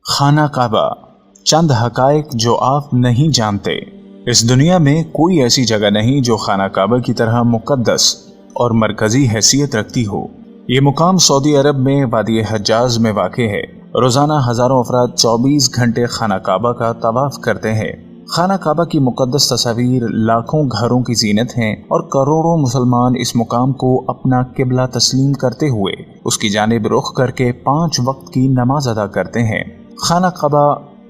खाना काबा, चंद हकायक जो आप नहीं जानते। इस दुनिया में कोई ऐसी जगह नहीं जो खाना काबा की तरह मुकद्दस और मरकजी हैसियत रखती हो। ये मुकाम सऊदी अरब में वादी हज्जाज में वाक़े है। रोज़ाना हज़ारों अफराद 24 घंटे खाना काबा का तवाफ़ करते हैं। खाना काबा की मुकद्दस तस्वीर लाखों घरों की जीनत हैं और करोड़ों मुसलमान इस मुकाम को अपना किबला तस्लीम करते हुए उसकी जानिब रुख करके 5 वक्त की नमाज अदा करते हैं। खाना काबा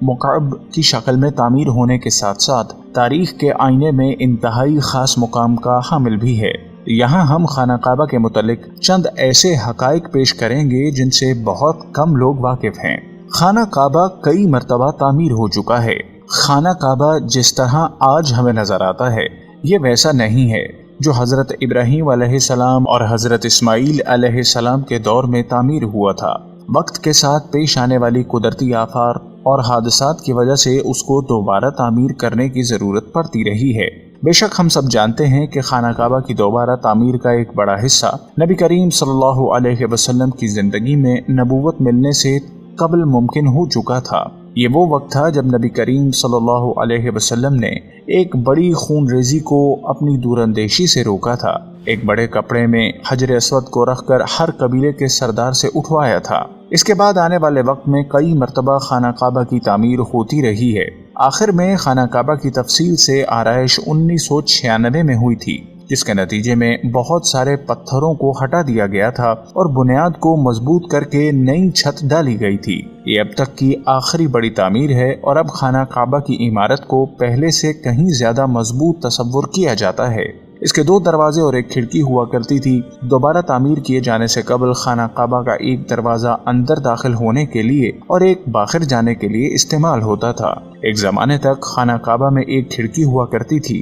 मुकअब की शक्ल में तामीर होने के साथ साथ तारीख के आईने में इंतहाई खास मुकाम का हामिल भी है। यहाँ हम खाना काबा के मुतालिक चंद ऐसे हकायक पेश करेंगे जिनसे बहुत कम लोग वाकिफ हैं। खाना काबा कई मरतबा तामीर हो चुका है। खाना काबा जिस तरह आज हमें नजर आता है ये वैसा नहीं है जो हजरत इब्राहीम अलैहिस्सलाम और हजरत इस्माईल अलैहिस्सलाम के दौर में तामीर हुआ था। वक्त के साथ पेश आने वाली कुदरती आफार और हादसात की वजह से उसको दोबारा तामीर करने की जरूरत पड़ती रही है। बेशक हम सब जानते हैं कि खाना काबा की दोबारा तामीर का एक बड़ा हिस्सा नबी करीम सल्लल्लाहु अलैहि वसल्लम की जिंदगी में नबूवत मिलने से कबल मुमकिन हो चुका था। ये वो वक्त था जब नबी करीम सल्लल्लाहु अलैहि वसल्लम ने एक बड़ी खूनरेजी को अपनी दूरंदेशी से रोका था। एक बड़े कपड़े में हजर अस्वद को रखकर हर कबीले के सरदार से उठवाया था। इसके बाद आने वाले वक्त में कई मरतबा खाना काबा की तामीर होती रही है। आखिर में खाना काबा की तफसील से आराइश 1996 में हुई थी, जिसके नतीजे में बहुत सारे पत्थरों को हटा दिया गया था और बुनियाद को मजबूत करके नई छत डाली गई थी। ये अब तक की आखिरी बड़ी तामीर है और अब खाना काबा की इमारत को पहले से कहीं ज्यादा मजबूत तस्वुर किया जाता है। इसके 2 दरवाजे और एक खिड़की हुआ करती थी। दोबारा तामीर किए जाने से कबल खाना काबा का एक दरवाजा अंदर दाखिल होने के लिए और एक बाहर जाने के लिए इस्तेमाल होता था। एक जमाने तक खाना काबा में एक खिड़की हुआ करती थी।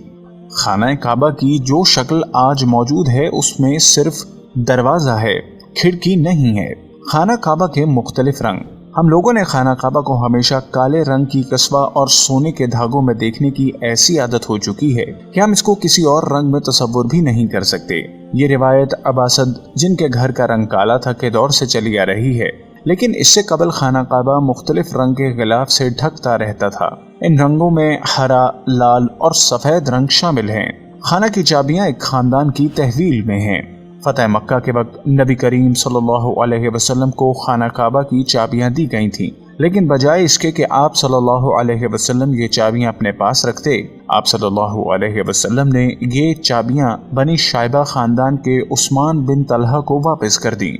खाना काबा की जो शक्ल आज मौजूद है उसमें सिर्फ दरवाजा है, खिड़की नहीं है। खाना काबा के मुख्तलिफ रंग। हम लोगों ने खाना काबा को हमेशा काले रंग की कस्बा और सोने के धागों में देखने की ऐसी आदत हो चुकी है कि हम इसको किसी और रंग में तस्वुर भी नहीं कर सकते। ये रिवायत अबासद जिनके घर का रंग काला था के दौर से चली आ रही है, लेकिन इससे कबल खाना काबा मुख्तलिफ रंग के गिलाफ से ढकता रहता था। इन रंगों में हरा, लाल और सफेद रंग शामिल हैं। खाना की चाबियां एक खानदान की तहवील में हैं। फतेह मक्का के वक्त नबी करीम सल्लल्लाहु अलैहि वसल्लम को खाना काबा की चाबियां दी गई थीं, लेकिन बजाय इसके कि आप सल्लल्लाहु अलैहि वसल्लम ये चाबियां अपने पास रखते, आप सल्लल्लाहु अलैहि वसल्लम ने ये चाबियां बनी शाइबा खानदान के उस्मान बिन तलहा को वापस कर दी।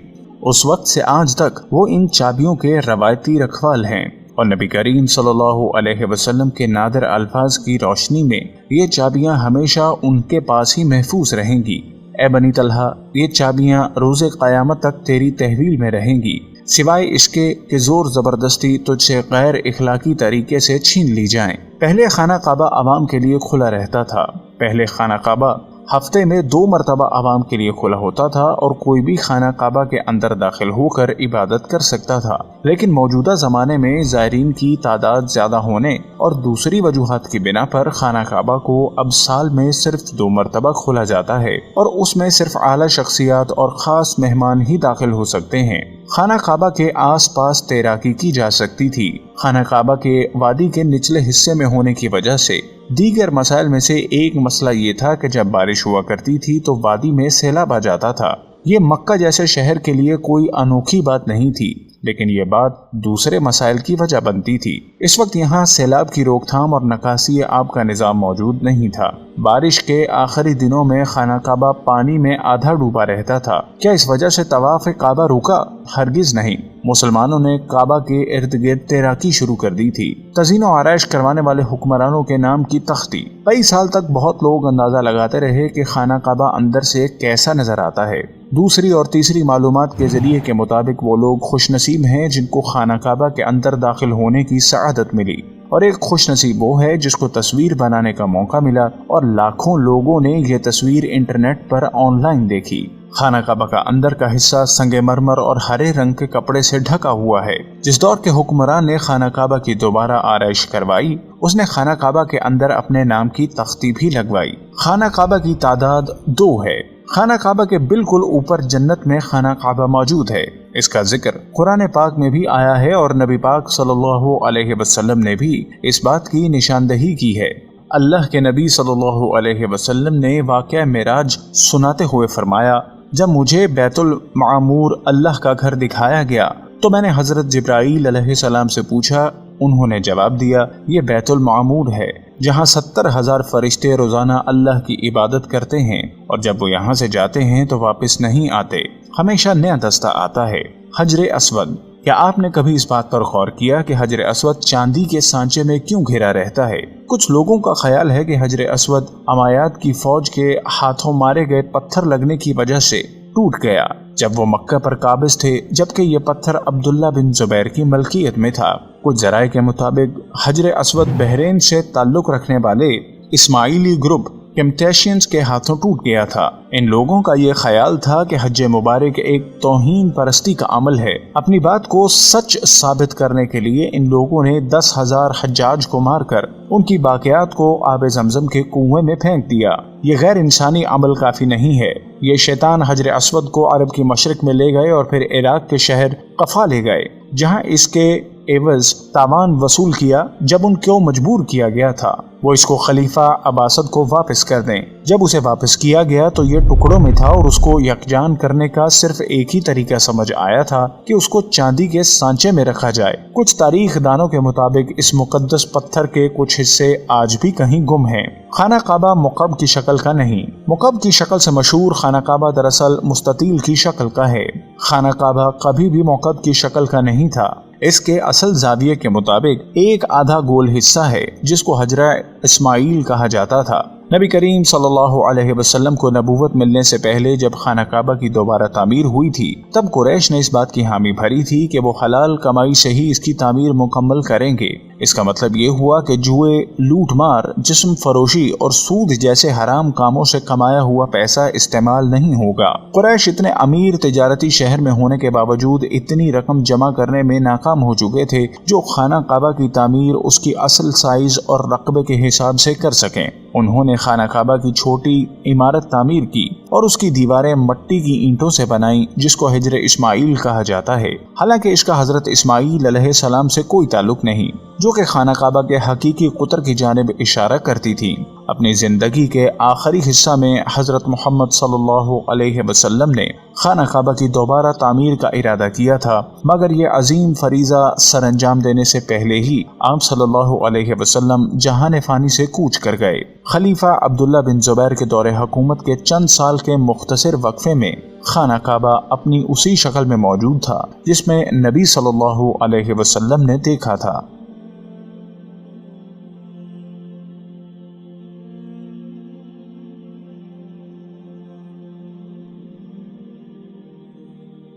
उस वक्त से आज तक वो इन चाबियों के रवायती रखवाल हैं और नबी करीम सल्लल्लाहु अलैहि वसल्लम के नादिर अल्फाज की रोशनी में ये चाबियां हमेशा उनके पास ही महफूज रहेंगी। ए बनी तलहा, ये चाबियां रोज़े क़यामत तक तेरी तहवील में रहेंगी, सिवाय इसके कि जोर जबरदस्ती तुझसे गैर इखलाकी तरीके से छीन ली जाएं। पहले खाना काबा आवाम के लिए खुला रहता था। पहले खाना काबा हफ्ते में 2 मरतबा आवाम के लिए खुला होता था और कोई भी खाना काबा के अंदर दाखिल होकर इबादत कर सकता था। लेकिन मौजूदा जमाने में ज़ायरीन की तादाद ज्यादा होने और दूसरी वजूहात की बिना पर खाना काबा को अब साल में सिर्फ 2 मरतबा खोला जाता है और उसमें सिर्फ आला शख्सियात और खास मेहमान ही दाखिल हो सकते हैं। खाना काबा के आस पास तैराकी की जा सकती थी। खाना काबा के वादी के निचले हिस्से में होने की वजह से दीगर मसाइल में से एक मसला ये था कि जब बारिश हुआ करती थी तो वादी में सैलाब आ जाता था। ये मक्का जैसे शहर के लिए कोई अनोखी बात नहीं थी, लेकिन ये बात दूसरे मसाइल की वजह बनती थी। इस वक्त यहाँ सैलाब की रोकथाम और नकासी आब का निज़ाम मौजूद नहीं था। बारिश के आखिरी दिनों में खाना काबा पानी में आधा डूबा रहता था। क्या इस वजह से तवाफ काबा रुका? हरगिज नहीं। मुसलमानों ने काबा के इर्द गिर्द तैराकी शुरू कर दी थी। तज़ीन और आराइश करवाने वाले हुक्मरानों के नाम की तख्ती। कई साल तक बहुत लोग अंदाजा लगाते रहे कि खाना काबा अंदर से कैसा नजर आता है। दूसरी और तीसरी मालूमात के जरिए के मुताबिक वो लोग खुशनसीब हैं जिनको खाना काबा के अंदर दाखिल होने की सआदत मिली, और एक खुशनसीब वो है जिसको तस्वीर बनाने का मौका मिला और लाखों लोगों ने ये तस्वीर इंटरनेट पर ऑनलाइन देखी। खाना काबा का अंदर का हिस्सा संगमरमर और हरे रंग के कपड़े से ढका हुआ है। जिस दौर के हुक्मरान ने खाना काबा की दोबारा आराइश करवाई, उसने खाना काबा के अंदर अपने नाम की तख्ती भी लगवाई। खाना काबा की तादाद 2 है। खाना काबा के बिल्कुल ऊपर जन्नत में खाना काबा मौजूद है। اس کا ذکر قرآن پاک میں بھی آیا ہے اور نبی پاک صلی اللہ علیہ وسلم نے بھی اس بات کی نشاندہی کی ہے۔ اللہ کے نبی صلی اللہ علیہ وسلم نے واقعہ معراج سناتے ہوئے فرمایا، جب مجھے بیت المعمور اللہ کا گھر دکھایا گیا تو میں نے حضرت جبرائیل علیہ السلام سے پوچھا۔ انہوں نے جواب دیا، یہ بیت المعمور ہے جہاں 70,000 فرشتے روزانہ اللہ کی عبادت کرتے ہیں، اور جب وہ یہاں سے جاتے ہیں تو واپس نہیں آتے، ہمیشہ نیا دستہ آتا ہے۔ حجر اسود، کیا آپ نے کبھی اس بات پر غور کیا کہ حجر اسود چاندی کے سانچے میں کیوں گھرا رہتا ہے؟ کچھ لوگوں کا خیال ہے کہ حجر اسود امویات کی فوج کے ہاتھوں مارے گئے پتھر لگنے کی وجہ سے ٹوٹ گیا جب وہ مکہ پر قابض تھے، جبکہ یہ پتھر عبداللہ بن زبیر کی ملکیت میں تھا۔ کچھ ذرائع کے مطابق حجر اسود بحرین سے تعلق رکھنے والے اسماعیلی گروپ کیمٹیشینز کے ہاتھوں ٹوٹ گیا تھا۔ ان لوگوں کا یہ خیال تھا کہ حج مبارک ایک توہین پرستی کا عمل ہے۔ اپنی بات کو سچ ثابت کرنے کے لیے ان لوگوں نے 10,000 حجاج کو مار کر ان کی باقیات کو آب زمزم کے کنویں میں پھینک دیا۔ یہ غیر انسانی عمل کافی نہیں ہے۔ یہ شیطان حجر اسود کو عرب کی مشرق میں لے گئے اور پھر عراق کے شہر قفا لے گئے، جہاں اس کے عوض تاوان وصول کیا۔ جب ان کو مجبور کیا گیا تھا وہ اس کو خلیفہ عباسد کو واپس کر دیں۔ جب اسے واپس کیا گیا تو یہ ٹکڑوں میں تھا اور اس کو یکجان کرنے کا صرف ایک ہی طریقہ سمجھ آیا تھا کہ اس کو چاندی کے سانچے میں رکھا جائے۔ کچھ تاریخ دانوں کے مطابق اس مقدس پتھر کے کچھ حصے آج بھی کہیں گم ہیں۔ خانہ کعبہ مکعب کی شکل کا نہیں۔ مکعب کی شکل سے مشہور خانہ کعبہ دراصل مستطیل کی شکل کا ہے۔ خانہ کعبہ کبھی بھی مکعب کی شکل کا نہیں تھا۔ اس کے اصل زاویے کے مطابق ایک آدھا گول حصہ ہے جس کو حجرہ اسماعیل کہا جاتا تھا۔ نبی کریم صلی اللہ علیہ وسلم کو نبوت ملنے سے پہلے جب خانہ کعبہ کی دوبارہ تعمیر ہوئی تھی تب قریش نے اس بات کی حامی بھری تھی کہ وہ حلال کمائی سے ہی اس کی تعمیر مکمل کریں گے۔ اس کا مطلب یہ ہوا کہ جوئے، لوٹ مار، جسم فروشی اور سود جیسے حرام کاموں سے کمایا ہوا پیسہ استعمال نہیں ہوگا۔ قریش اتنے امیر تجارتی شہر میں ہونے کے باوجود اتنی رقم جمع کرنے میں ناکام ہو چکے تھے جو خانہ کعبہ کی تعمیر اس کی اصل سائز اور رقبے کے حساب سے کر سکیں۔ انہوں نے خانہ کعبہ کی چھوٹی عمارت تعمیر کی اور اس کی دیواریں مٹی کی اینٹوں سے بنائیں جس کو حجر اسماعیل کہا جاتا ہے، حالانکہ اس کا حضرت اسماعیل علیہ السلام سے کوئی تعلق نہیں، جو کہ خانہ کعبہ کے حقیقی قطر کی جانب اشارہ کرتی تھی۔ اپنی زندگی کے آخری حصہ میں حضرت محمد صلی اللہ علیہ وسلم نے خانہ کعبہ کی دوبارہ تعمیر کا ارادہ کیا تھا، مگر یہ عظیم فریضہ سر انجام دینے سے پہلے ہی آپ صلی اللہ علیہ وسلم جہان فانی سے کوچ کر گئے۔ خلیفہ عبداللہ بن زبیر کے دور حکومت کے چند سال کے مختصر وقفے میں خانہ کعبہ اپنی اسی شکل میں موجود تھا جس میں نبی صلی اللہ علیہ وسلم نے دیکھا تھا۔